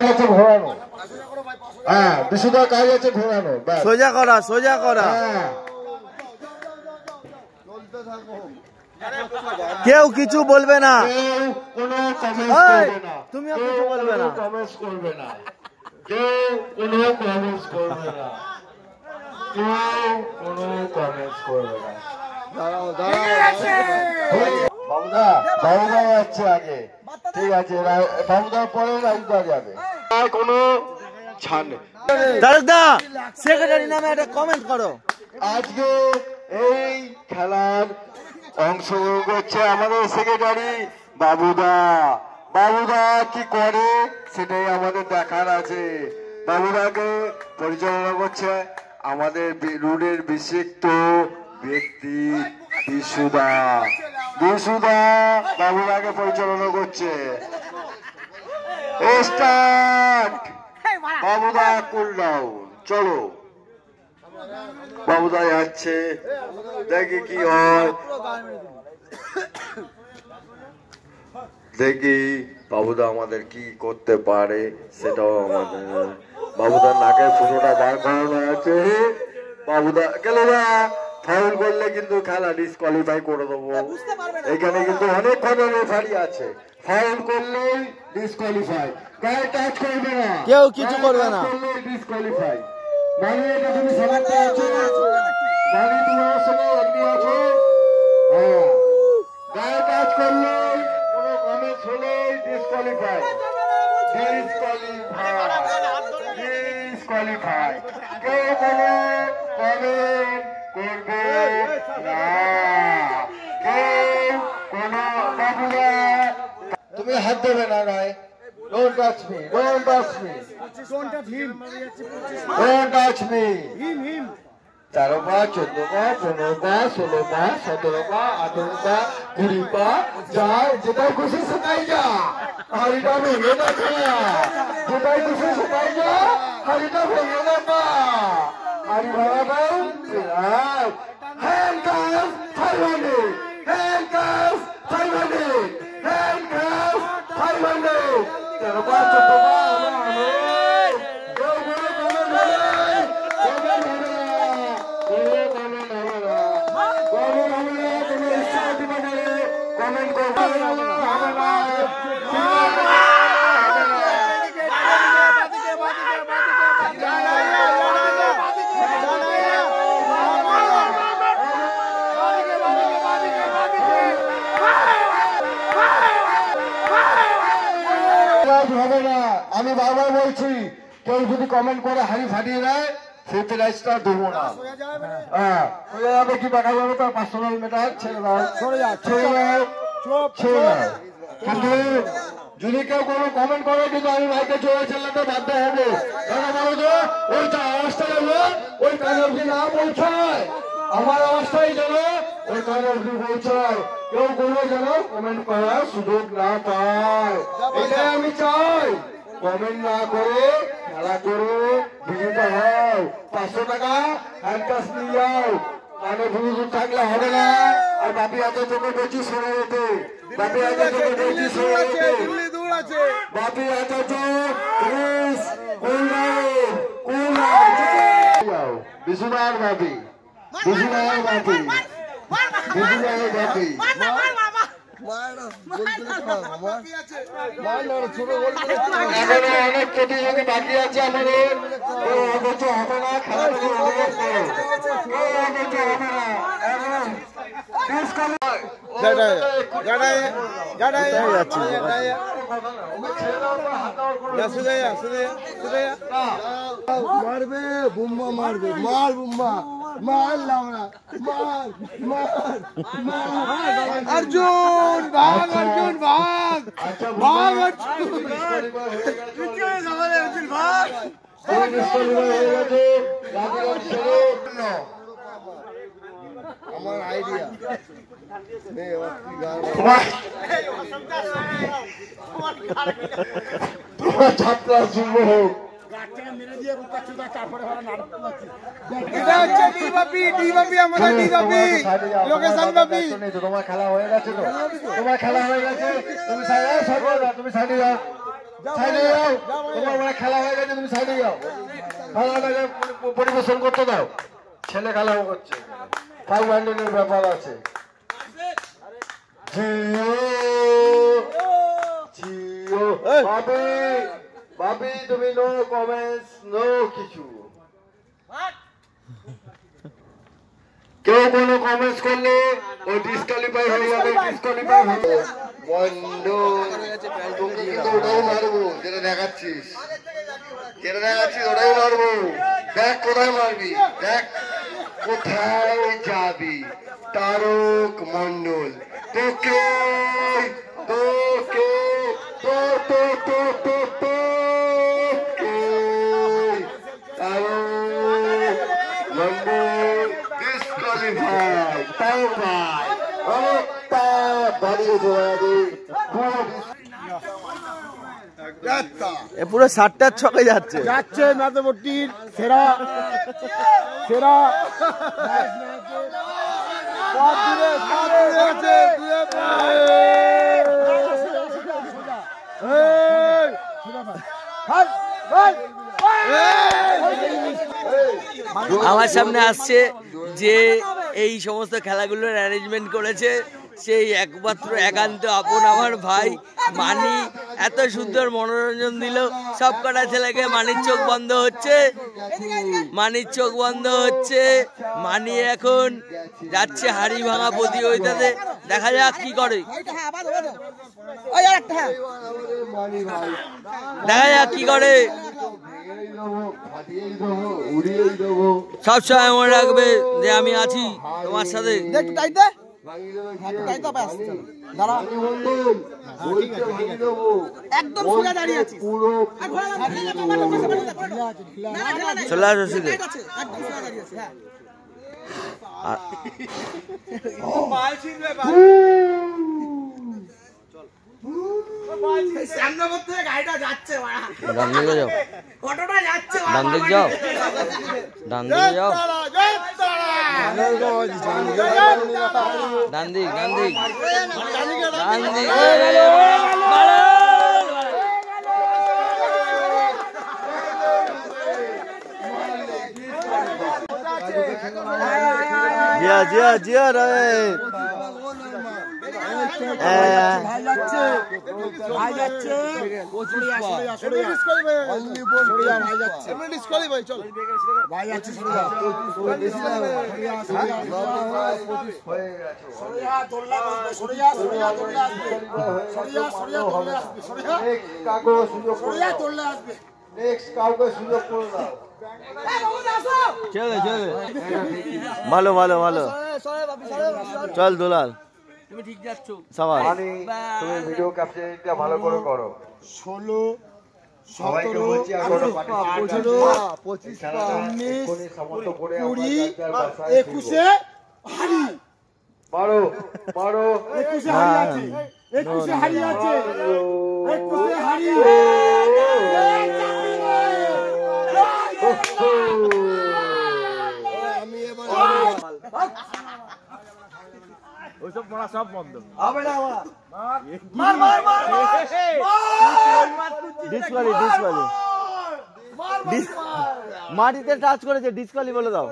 ঘোরানো। হ্যাঁ, বিশুদার কাজ আছে ঘোরানো। সোজা করা, সোজা করা। কেউ কিছু বলবে না, কোনো কমেন্ট করবে না, তুমিও কিছু বলবে না, কমেন্টস করবে না, কেউ কোনো কমেন্টস করবে না, কেউ কোনো কমেন্টস করবে না। বাবুদা, বাবুদা যাচ্ছে আগে, ঠিক আছে, বাবুদার পরে রাজদা যাবে, কোনো ছাড় নেই। দাদা সেক্রেটারি নামে একটা কমেন্ট করো। আজকে এই খেলার অংশগ্রহণ করছে আমাদের সেক্রেটারি বাবুদা। বাবুদা কি করে সেটাই আমাদের দেখার আছে। বাবুদাকে পরিচালনা করছে আমাদের রুডের বিশিষ্ট ব্যক্তি বিশুদা। বিশুদা বাবুদাকে পরিচালনা করছে। স্টার্ট। বাবুদা কুল ডাউন, চলো। বাবুদা যাচ্ছে, দেখি কি হয়, দেখি বাবুদা আমাদের কি করতে পারে সেটাও আমাদের। বাবুদার নাকের ফুটোটা বার করানো আছে। বাবুদা গেল না, ফাউল করলে কিন্তু খেলা ডিসকোয়ালিফাই করে দেবো। এখানে কিন্তু অনেকক্ষণ রেফারি আছে, ফাউল করলেই ডিসকোয়ালিফাই, গায়ে টাচ করবে না, কেউ কিছু করবে না, ডিসকোয়ালিফাই। মানে এটা তুমি সবাইতে আছো, মানে তোমার সঙ্গে এগনি আছো। হ্যাঁ, গায়ে টাচ করলে কোনো কমেন্টস হলে ডিসকোয়ালিফাই, ডিসকোয়ালিফাই, ডিসকোয়ালিফাই। কেউ কোনো কমেন্ট করবে না, কেউ কোনো। বাবুরা তুমি হাত দেবে না গায়ে। Don't touch me, don't touch me, Don't touch him. don't touch me. Him. 13 পা, 14 পা, 15 পা, 16 পা, 17 পা, 18 পা, 20 পা, যা যেটাই খুশি সেটাই যা। হাড়িটা ভেঙে না খেলা, যেটাই খুশি সেটাই যা, হাড়িটা ভেঙে না পা। হাড়ি ভাড়াটাও হ্যান্ডকাফ 500, হ্যান্ডকাফ 500, হ্যান্ডকাফ 500। 13 পা, 14 পা, হবে না। আমি বারবার বলছি, কেউ যদি কমেন্ট করে হাড়ি ফাটিয়ে দেয় সেই প্রাইজটা দেবো না। হ্যাঁ, সোজা যাবে কি দেখা যাবে, তার 500 মিটার ছেড়ে দাও, ছেড়ে দাও, ছেড়ে দাও। কিন্তু যদি কেউ কোনো কমেন্ট করে কিন্তু আমি ভাইকে চলে চালাতে বাধ্য হবো। কেন বলো তো, ওইটা অবস্থা যেন ওই কানে অব্দি না পৌঁছায়, আমার অবস্থায় যেন ওই কানে অব্দি পৌঁছায়, কেউ কোনো যেন কমেন্ট করার সুযোগ না পায়, এটাই আমি চাই। কমেন্ট না করে খেলা করে বিজেতা হও, 500 টাকা হ্যান্ডকাশ নিয়ে যাও। মানে বুঝু থাকলে হবে না। আর বাপি হাতে তোকে বলছি সরে যেতে, বাপি হাতে তোকে বলছি সরে যেতে, বাপি হাতে তো বিশুদার বাপি, বিশুদার বাপি, বিশুদার বাপি। এখনো অনেক প্রতিযোগী বাকি আছে আমাদের, অথচ হবে না, খেলা থেকে মারবে বুম্বা, মারবে, মার বুম্বা, মার লাউড়া, মার মার মার। অর্জুন ভাগ, অর্জুন ভাগ, ভাগ অর্জুন, ভাগ। আমার আইডিয়া তোমার ছাত্রা শুভ হোক। তোমার খেলা হয়ে গেছে তো, তোমার খেলা হয়ে গেছে, তুমি সাইডে যাও, তুমি সাইডে যাও, সাইডে যাও, তোমার মানে খেলা হয়ে গেছে, তুমি সাইডে যাও, খেলাটাকে পরিবেশন করতে দাও। ছেলে খেলা করছে, 500 এর ব্যাপার আছে। ভাবি ভাবি তুমি নো কমেন্টস, নো কিছু। কেউ কোনো কমেন্টস করলে ও ডিসকোয়ালিফাই হয়ে যাবে, ডিসকোয়ালিফাই হবে। বন্ধু তোকে কিন্তু ওটাই মারবো, যেটা দেখাচ্ছিস ওটাই মারবো। দেখ কোথায় মারবি, দেখ কোথায় যাবি। তারক মন্ডল তোকে তোকে তারক মন্ডল ডিসকোয়ালিফাই। তাও ভাই অনেকটা বাড়িয়ে এ পুরো 60টার ছকে যাচ্ছে। যাচ্ছে মেদবর্তীর সেরা সেরা আমার সামনে আসছে যে এই সমস্ত খেলাগুলোর অ্যারেঞ্জমেন্ট করেছে, সেই একমাত্র একান্ত আপন আমার ভাই মানি। এত সুন্দর মনোরঞ্জন দিল সব কটা ছেলেকে। মানির চোখ বন্ধ হচ্ছে, মানির চোখ বন্ধ হচ্ছে। মানি এখন যাচ্ছে হাড়ি ভাঙা প্রতিযোগিতাতে, দেখা যাক কি করে, দেখা যাক কি করে। সবসময় মনে রাখবে যে আমি আছি তোমার সাথে। চলে আসো ডান দিকে যাও, ডান দিকে যাও, ডান দিক জিয়া জিয়া রে ভালো ভালো ভালো। চল দুলাল, তুমি ঠিক যাচ্ছ। তুমি ভিডিও ক্যাপচারিংটা ভালো করে করো। 16 সবাইকে বলছি 18 25 20 21 হারি মারো মারো 21 হারি আছে, 21 হারি আছে, 21 হারি। আমি এবার ওইসব পড়া সব বন্ধ হবে না। মার মার মার ডিসকোয়ালি মাটিতে টাচ করেছে, ডিসকোয়ালি বলে দাও।